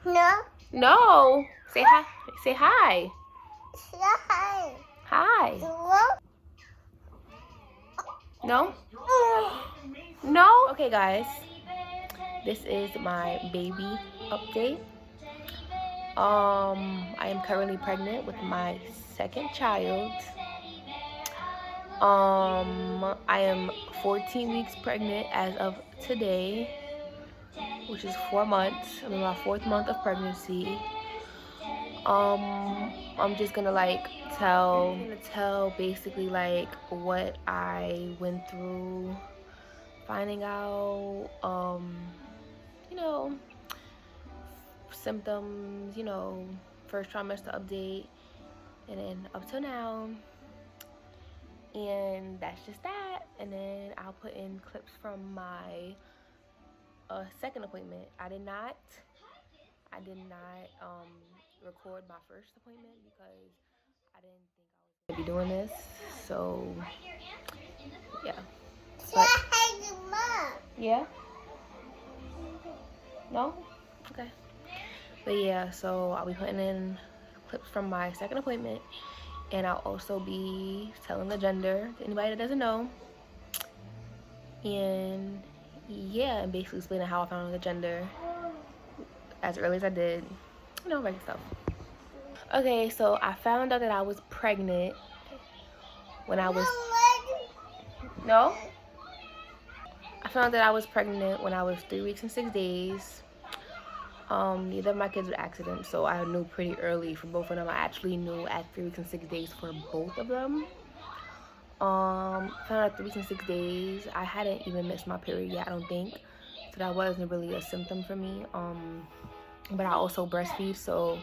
No. No. Say hi. Say hi. Hi. Hi. No. No? No? Okay, guys. This is my baby update. I am currently pregnant with my second child. I am 14 weeks pregnant as of today, which is 4 months. I'm in my 4th month of pregnancy. I'm just gonna tell basically like what I went through finding out, you know, symptoms, first trimester update, and then up till now. And that's just that. And then I'll put in clips from my second appointment. I did not record my first appointment because I didn't think I was gonna be doing this. So yeah. But, yeah. No? Okay. But yeah, so I'll be putting in clips from my second appointment, and I'll also be telling the gender to anybody that doesn't know. And yeah, and basically explaining how I found out the gender as early as I did. Regular stuff. Okay, so I found out that I was pregnant when I was... No? I found out that I was pregnant when I was 3 weeks and 6 days. Neither of my kids were accidents, so I knew pretty early for both of them. I actually knew at 3 weeks and 6 days for both of them. Found out 3 weeks and 6 days. I hadn't even missed my period yet, I don't think. So that wasn't really a symptom for me. But I also breastfeed, so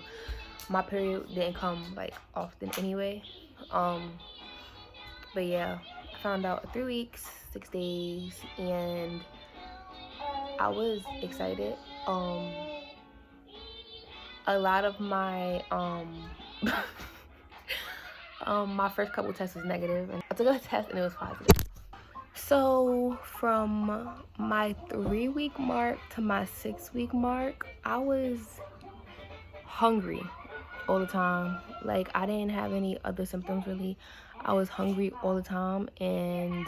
my period didn't come like often anyway. But yeah, I found out at 3 weeks, 6 days, and I was excited. A lot of my my first couple tests was negative, and I took a test and it was positive. So from my 3-week mark to my 6-week mark, I was hungry all the time. Like, I didn't have any other symptoms really. I was hungry all the time, and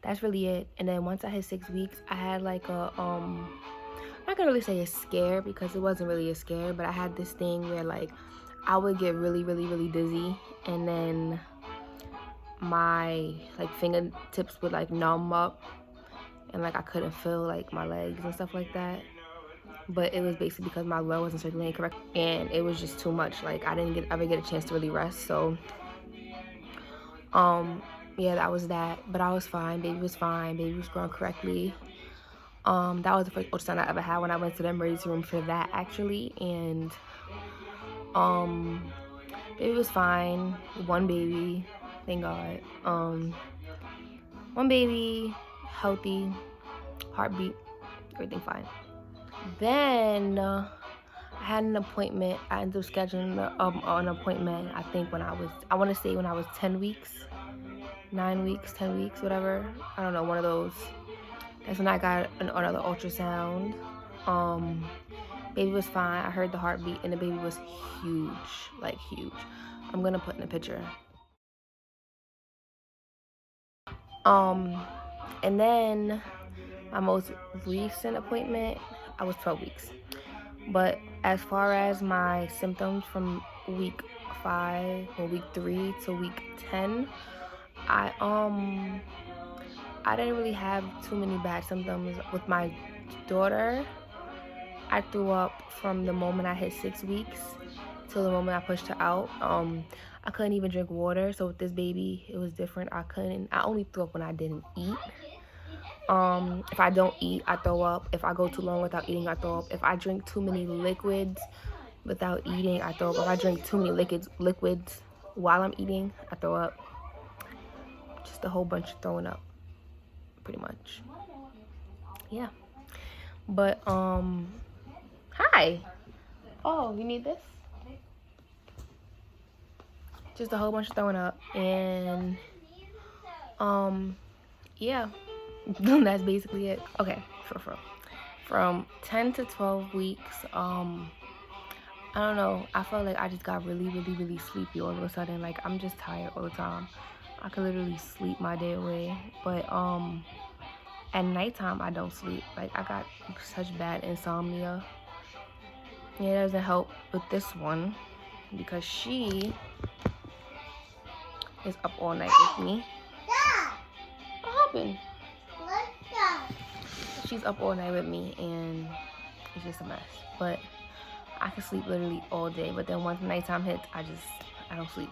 that's really it. And then once I hit 6 weeks, I had like a I'm not gonna really say a scare because it wasn't really a scare, but I had this thing where like I would get really, really, really dizzy, and then my like fingertips would like numb up, and like I couldn't feel like my legs and stuff like that. But it was basically because my blood wasn't circulating correctly, and it was just too much. Like, I didn't ever get a chance to really rest. So yeah, that was that. But I was fine. Baby was fine. Baby was growing correctly. That was the first ultrasound I ever had when I went to the emergency room for that, actually. And baby was fine. One baby, thank God. One baby, healthy, heartbeat, everything fine. Then I had an appointment. I ended up scheduling an appointment, I think when I want to say when I was 10 weeks, 9 weeks, 10 weeks, whatever. I don't know, one of those. That's when I got another ultrasound. Baby was fine. I heard the heartbeat, and the baby was huge, like huge. I'm gonna put in a picture. And then my most recent appointment, I was 12 weeks. But as far as my symptoms from week 5 or week 3 to week 10, I didn't really have too many bad symptoms. With my daughter, I threw up from the moment I hit 6 weeks till the moment I pushed her out. I couldn't even drink water. So with this baby, it was different. I only threw up when I didn't eat. If I don't eat, I throw up. If I go too long without eating, I throw up. If I drink too many liquids without eating, I throw up. If I drink too many liquids while I'm eating, I throw up. Just a whole bunch of throwing up, pretty much. Yeah. But hi. Oh, you need this? Just a whole bunch of throwing up, and yeah. That's basically it. Okay, for real. from 10 to 12 weeks, I don't know, I felt like I just got really, really, really sleepy all of a sudden. Like, I'm just tired all the time. I could literally sleep my day away. But at nighttime, I don't sleep. Like, I got such bad insomnia. Yeah, it doesn't help with this one because she is up all night with me. What happened? She's up all night with me and it's just a mess. But I can sleep literally all day. But then once nighttime hits, I don't sleep.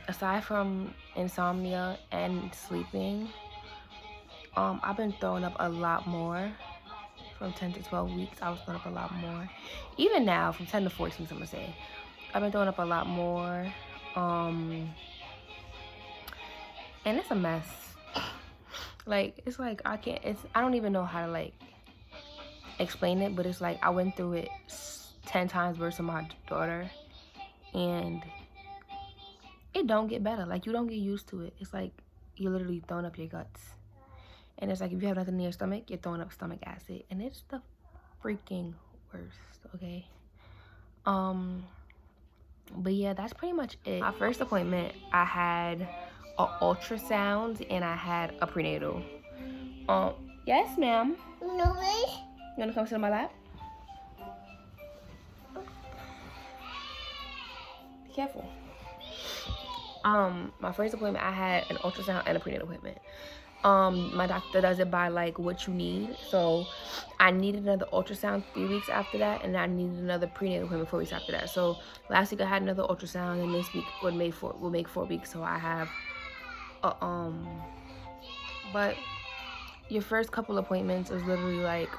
Aside from insomnia and sleeping, I've been throwing up a lot more. From 10 to 12 weeks, I was throwing up a lot more. Even now, from 10 to 14 weeks, I'm gonna say, I've been throwing up a lot more. And it's a mess. Like, it's like I don't even know how to like explain it, but it's like I went through it 10 times worse than my daughter, and it don't get better. Like, you don't get used to it. It's like you're literally throwing up your guts. And it's like if you have nothing in your stomach, you're throwing up stomach acid. And it's the freaking worst, okay? But yeah, that's pretty much it. My first appointment, I had an ultrasound and I had a prenatal. Yes, ma'am. No way. You wanna come sit on my lap? Be careful. My first appointment, I had an ultrasound and a prenatal appointment. My doctor does it by like what you need. So I needed another ultrasound 3 weeks after that, and I needed another prenatal appointment 4 weeks after that. So last week I had another ultrasound, and this week will make 4 weeks. So I have but your first couple appointments is literally like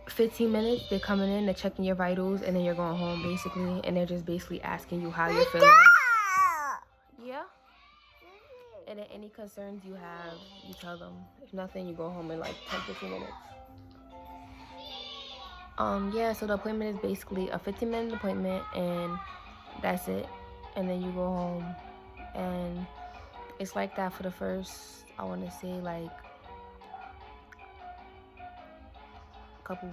15 minutes. They're coming in, they're checking your vitals, and then you're going home basically, and they're just basically asking you how you're feeling. Yeah. And then any concerns you have, you tell them. If nothing, you go home in like 10-15 minutes. Yeah, so the appointment is basically a 15-minute appointment, and that's it. And then you go home, and it's like that for the first, I want to say like couple,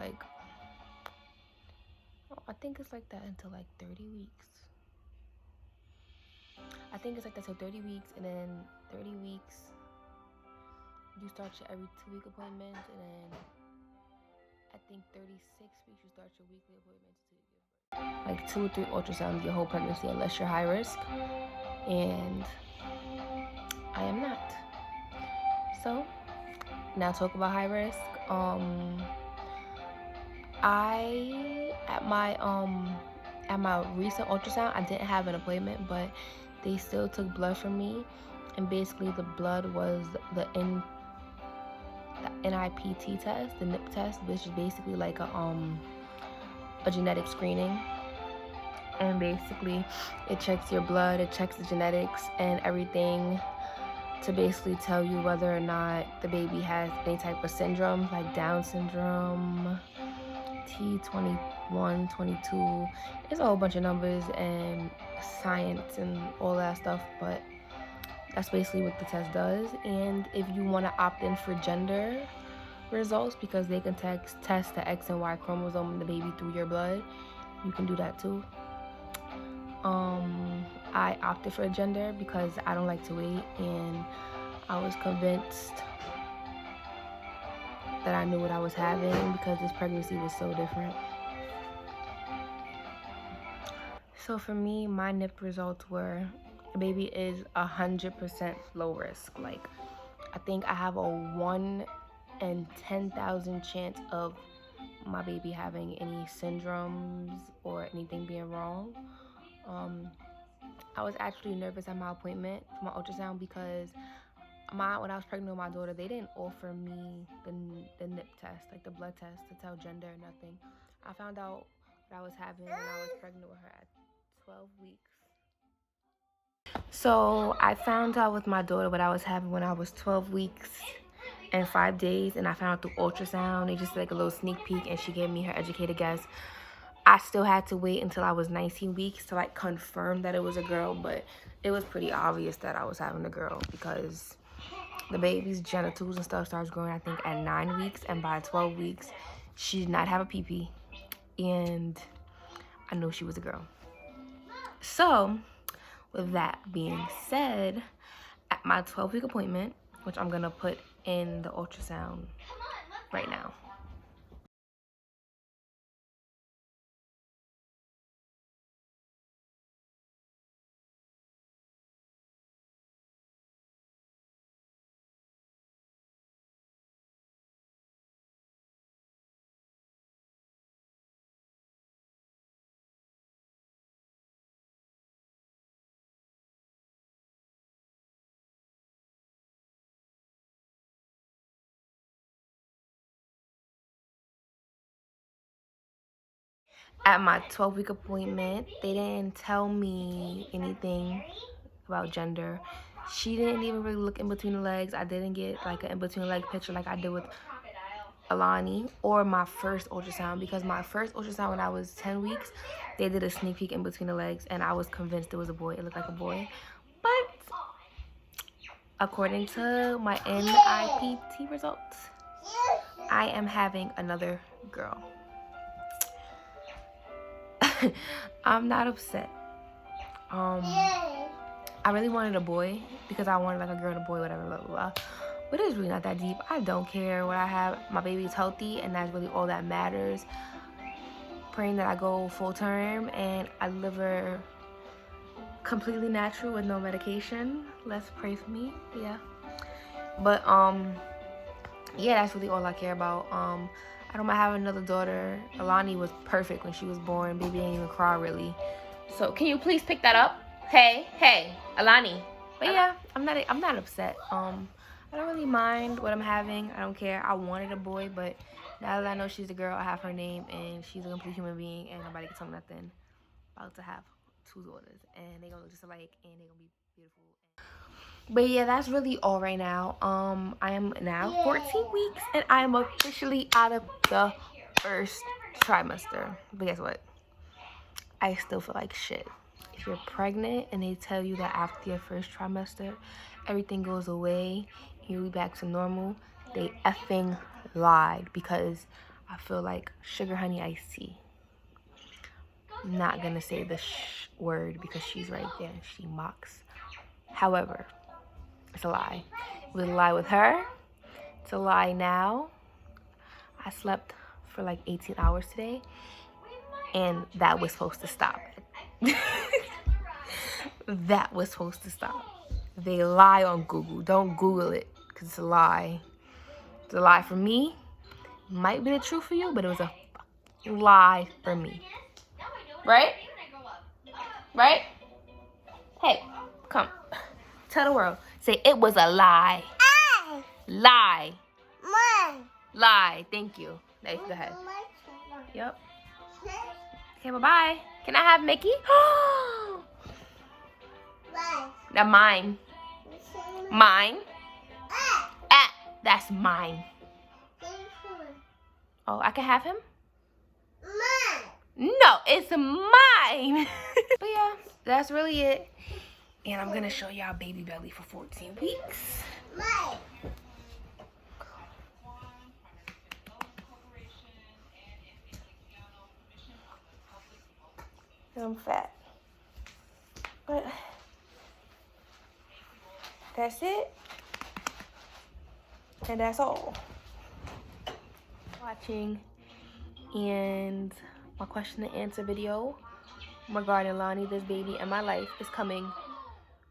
like, I think it's like that until like 30 weeks. I think it's like that till 30 weeks, and then 30 weeks, you start your every 2-week appointments, and then I think 36 weeks, you start your weekly appointments too. Like 2 or 3 ultrasounds your whole pregnancy, unless you're high risk, and I am not. So, now talk about high risk. At my recent ultrasound, I didn't have an appointment, but they still took blood from me, and basically the blood was the NIPT test, the NIP test, which is basically like a genetic screening. And basically it checks your blood, it checks the genetics and everything to basically tell you whether or not the baby has any type of syndrome, like Down syndrome, T21, 22. It's a whole bunch of numbers and science and all that stuff, but that's basically what the test does. And if you want to opt in for gender results, because they can test the X and Y chromosome in the baby through your blood, you can do that too. I opted for gender because I don't like to wait, and I was convinced that I knew what I was having because this pregnancy was so different. So for me, my NIP results were, the baby is 100% low risk. Like, I think I have a 1 in 10,000 chance of my baby having any syndromes or anything being wrong. I was actually nervous at my appointment for my ultrasound because when I was pregnant with my daughter, they didn't offer me the NIP test, like the blood test, to tell gender or nothing. I found out what I was having when I was pregnant with her at 12 weeks. So I found out with my daughter what I was having when I was 12 weeks and 5 days, and I found out through ultrasound. They just did like a little sneak peek, and she gave me her educated guess. I still had to wait until I was 19 weeks to like confirm that it was a girl, but it was pretty obvious that I was having a girl because the baby's genitals and stuff starts growing, I think, at 9 weeks. And by 12 weeks, she did not have a pee-pee. And I knew she was a girl. So, with that being said, at my 12-week appointment, which I'm going to put in the ultrasound right now. At my 12-week appointment, they didn't tell me anything about gender. She didn't even really look in between the legs. I didn't get like an in between leg picture like I did with Alani or my first ultrasound, because my first ultrasound when I was 10 weeks, they did a sneak peek in between the legs and I was convinced it was a boy. It looked like a boy. But according to my NIPT results, I am having another girl. I'm not upset. I really wanted a boy because I wanted like a girl and a boy, whatever, blah, blah, blah. But it's really not that deep. I don't care what I have. My baby's healthy, and that's really all that matters. Praying that I go full term and I deliver completely natural with no medication. Let's pray for me. Yeah. But yeah, that's really all I care about. I don't mind having another daughter. Alani was perfect when she was born. Baby didn't even cry really. So can you please pick that up? Hey, Alani. But yeah, I'm not upset. I don't really mind what I'm having. I don't care. I wanted a boy, but now that I know she's a girl, I have her name, and she's a complete human being, and nobody can tell me nothing. About to have 2 daughters, and they're gonna look just alike, and they're gonna be beautiful. But yeah, that's really all right now. I am now 14 weeks, and I am officially out of the first trimester. But guess what? I still feel like shit. If you're pregnant and they tell you that after your first trimester, everything goes away, you'll be back to normal, they effing lied, because I feel like sugar honey iced tea. I'm not gonna say the word because she's right there and she mocks. However, it's a lie. It was a lie with her. It's a lie now. I slept for like 18 hours today, and that was supposed to stop. That was supposed to stop. They lie on Google. Don't Google it, because it's a lie. It's a lie for me. It might be the truth for you, but it was a lie for me. Right? Right? Hey, come. Tell the world. Say, it was a lie. Lie. Lie. Thank you. Nice. Go ahead. Yep. Okay, bye-bye. Can I have Mickey? That's mine. Mine. That's mine. Oh, I can have him? No, it's mine. But yeah, that's really it. And I'm going to show y'all baby belly for 14 weeks. I'm fat. But that's it. And that's all. Watching, and my question and answer video regarding Lonnie, this baby, and my life is coming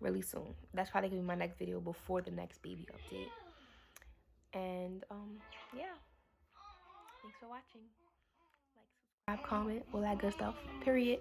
really soon. That's probably gonna be my next video before the next baby update. And yeah, thanks for watching. Like, subscribe, comment, all that good stuff. Period.